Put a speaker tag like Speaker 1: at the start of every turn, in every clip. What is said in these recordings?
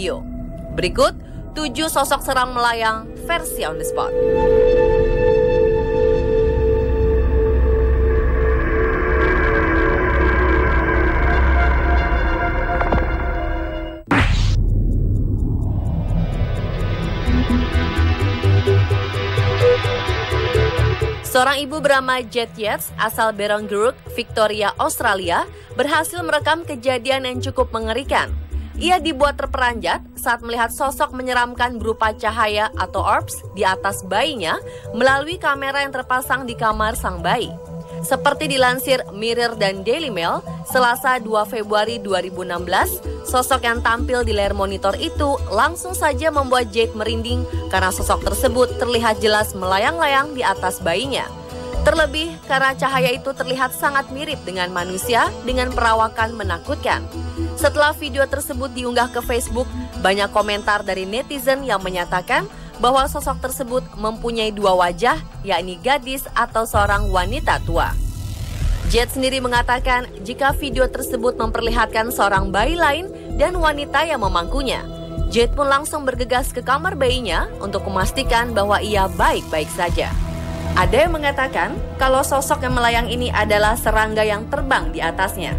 Speaker 1: video. Berikut 7 sosok seram melayang versi on the spot. Seorang ibu bernama Jet Yates asal Barangaroo, Victoria, Australia berhasil merekam kejadian yang cukup mengerikan. Ia dibuat terperanjat saat melihat sosok menyeramkan berupa cahaya atau orbs di atas bayinya melalui kamera yang terpasang di kamar sang bayi. Seperti dilansir Mirror dan Daily Mail, Selasa 2 Februari 2016, sosok yang tampil di layar monitor itu langsung saja membuat Jade merinding karena sosok tersebut terlihat jelas melayang-layang di atas bayinya. Terlebih karena cahaya itu terlihat sangat mirip dengan manusia dengan perawakan menakutkan. Setelah video tersebut diunggah ke Facebook, banyak komentar dari netizen yang menyatakan bahwa sosok tersebut mempunyai 2 wajah, yakni gadis atau seorang wanita tua. Jet sendiri mengatakan jika video tersebut memperlihatkan seorang bayi lain dan wanita yang memangkunya. Jet pun langsung bergegas ke kamar bayinya untuk memastikan bahwa ia baik-baik saja. Ada yang mengatakan kalau sosok yang melayang ini adalah serangga yang terbang di atasnya.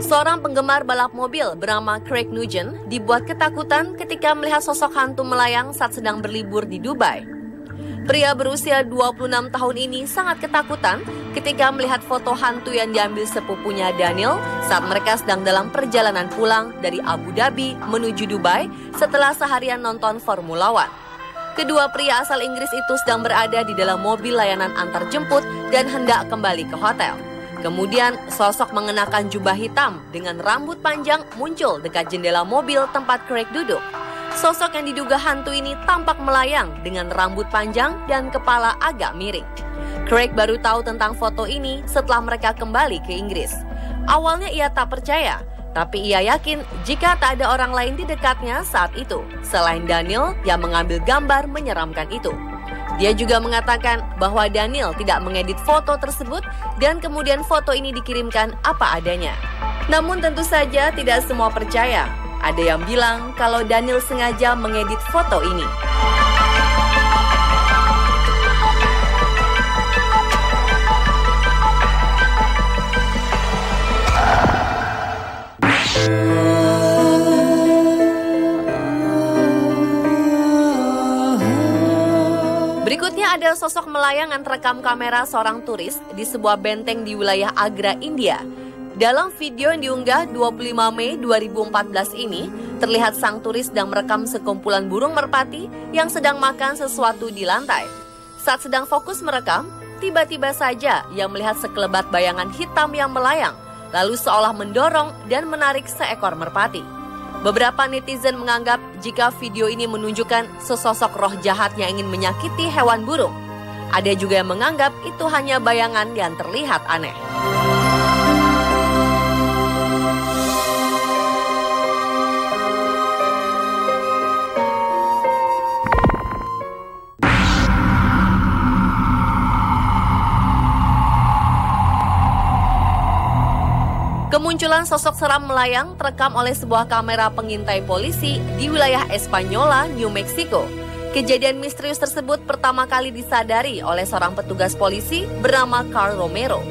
Speaker 1: Seorang penggemar balap mobil bernama Craig Nugent dibuat ketakutan ketika melihat sosok hantu melayang saat sedang berlibur di Dubai. Pria berusia 26 tahun ini sangat ketakutan ketika melihat foto hantu yang diambil sepupunya Daniel saat mereka sedang dalam perjalanan pulang dari Abu Dhabi menuju Dubai setelah seharian nonton Formula One. Kedua pria asal Inggris itu sedang berada di dalam mobil layanan antar jemput dan hendak kembali ke hotel. Kemudian sosok mengenakan jubah hitam dengan rambut panjang muncul dekat jendela mobil tempat Craig duduk. Sosok yang diduga hantu ini tampak melayang dengan rambut panjang dan kepala agak miring. Craig baru tahu tentang foto ini setelah mereka kembali ke Inggris. Awalnya ia tak percaya, tapi ia yakin jika tak ada orang lain di dekatnya saat itu, selain Daniel yang mengambil gambar menyeramkan itu. Dia juga mengatakan bahwa Daniel tidak mengedit foto tersebut dan kemudian foto ini dikirimkan apa adanya. Namun tentu saja tidak semua percaya. Ada yang bilang kalau Daniel sengaja mengedit foto ini. Berikutnya ada sosok melayang yang terekam kamera seorang turis di sebuah benteng di wilayah Agra, India. Dalam video yang diunggah 25 Mei 2014 ini, terlihat sang turis sedang merekam sekumpulan burung merpati yang sedang makan sesuatu di lantai. Saat sedang fokus merekam, tiba-tiba saja ia melihat sekelebat bayangan hitam yang melayang, lalu seolah mendorong dan menarik seekor merpati. Beberapa netizen menganggap jika video ini menunjukkan sesosok roh jahat yang ingin menyakiti hewan burung. Ada juga yang menganggap itu hanya bayangan yang terlihat aneh. Kemunculan sosok seram melayang terekam oleh sebuah kamera pengintai polisi di wilayah Espanola, New Mexico. Kejadian misterius tersebut pertama kali disadari oleh seorang petugas polisi bernama Carl Romero.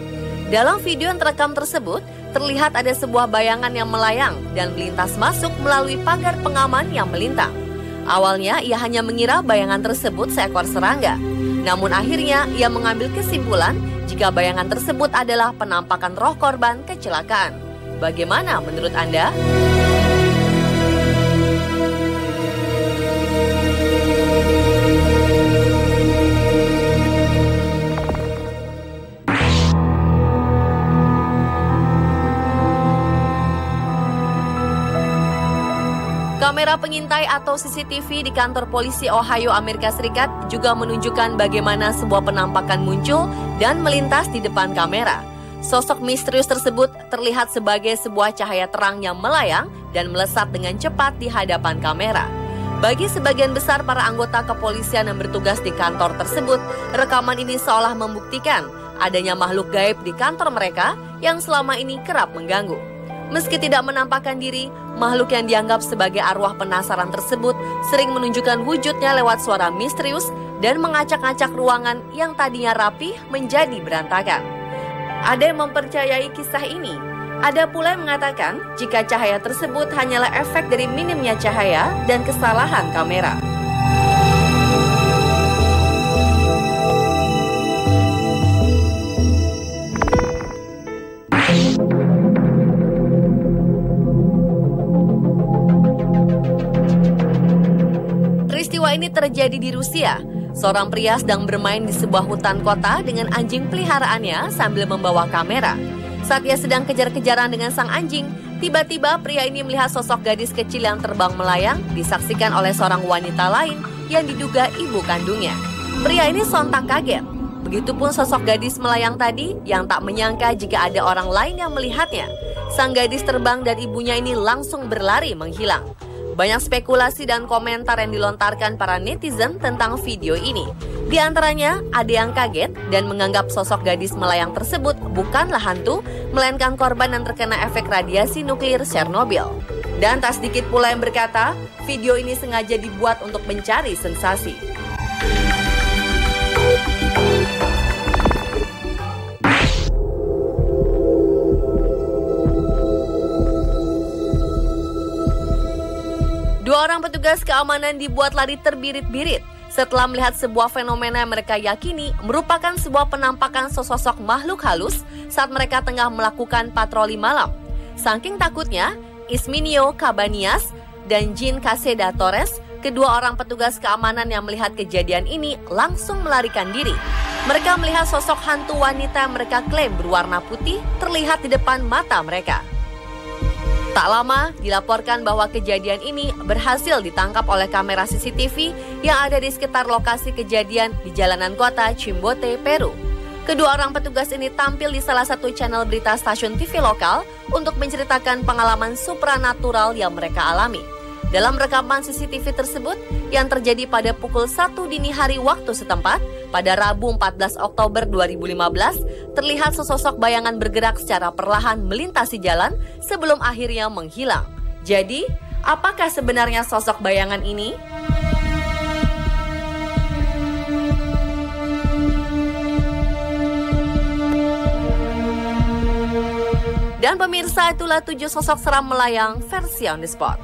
Speaker 1: Dalam video yang terekam tersebut, terlihat ada sebuah bayangan yang melayang dan melintas masuk melalui pagar pengaman yang melintang. Awalnya ia hanya mengira bayangan tersebut seekor serangga. Namun akhirnya ia mengambil kesimpulan jika bayangan tersebut adalah penampakan roh korban kecelakaan. Bagaimana menurut Anda? Kamera pengintai atau CCTV di kantor polisi Ohio, Amerika Serikat juga menunjukkan bagaimana sebuah penampakan muncul dan melintas di depan kamera. Sosok misterius tersebut terlihat sebagai sebuah cahaya terang yang melayang dan melesat dengan cepat di hadapan kamera. Bagi sebagian besar para anggota kepolisian yang bertugas di kantor tersebut, rekaman ini seolah membuktikan adanya makhluk gaib di kantor mereka yang selama ini kerap mengganggu. Meski tidak menampakkan diri, makhluk yang dianggap sebagai arwah penasaran tersebut sering menunjukkan wujudnya lewat suara misterius dan mengacak-acak ruangan yang tadinya rapih menjadi berantakan. Ada yang mempercayai kisah ini. Ada pula yang mengatakan jika cahaya tersebut hanyalah efek dari minimnya cahaya dan kesalahan kamera. Peristiwa ini terjadi di Rusia. Seorang pria sedang bermain di sebuah hutan kota dengan anjing peliharaannya sambil membawa kamera. Saat ia sedang kejar-kejaran dengan sang anjing, tiba-tiba pria ini melihat sosok gadis kecil yang terbang melayang disaksikan oleh seorang wanita lain yang diduga ibu kandungnya. Pria ini sontak kaget. Begitupun sosok gadis melayang tadi yang tak menyangka jika ada orang lain yang melihatnya. Sang gadis terbang dan ibunya ini langsung berlari menghilang. Banyak spekulasi dan komentar yang dilontarkan para netizen tentang video ini. Di antaranya, ada yang kaget dan menganggap sosok gadis melayang tersebut bukanlah hantu, melainkan korban yang terkena efek radiasi nuklir Chernobyl. Dan tak sedikit pula yang berkata, video ini sengaja dibuat untuk mencari sensasi. Dua orang petugas keamanan dibuat lari terbirit-birit setelah melihat sebuah fenomena yang mereka yakini merupakan sebuah penampakan sesosok makhluk halus saat mereka tengah melakukan patroli malam. Saking takutnya, Isminio Cabanias dan Jean Caseda Torres, kedua orang petugas keamanan yang melihat kejadian ini langsung melarikan diri. Mereka melihat sosok hantu wanita yang mereka klaim berwarna putih terlihat di depan mata mereka. Tak lama, dilaporkan bahwa kejadian ini berhasil ditangkap oleh kamera CCTV yang ada di sekitar lokasi kejadian di jalanan kota Chimbote, Peru. Kedua orang petugas ini tampil di salah satu channel berita stasiun TV lokal untuk menceritakan pengalaman supranatural yang mereka alami. Dalam rekaman CCTV tersebut yang terjadi pada pukul 1 dini hari waktu setempat, pada Rabu 14 Oktober 2015, terlihat sesosok bayangan bergerak secara perlahan melintasi jalan sebelum akhirnya menghilang. Jadi, apakah sebenarnya sosok bayangan ini? Dan pemirsa, itulah 7 sosok seram melayang versi On The Spot.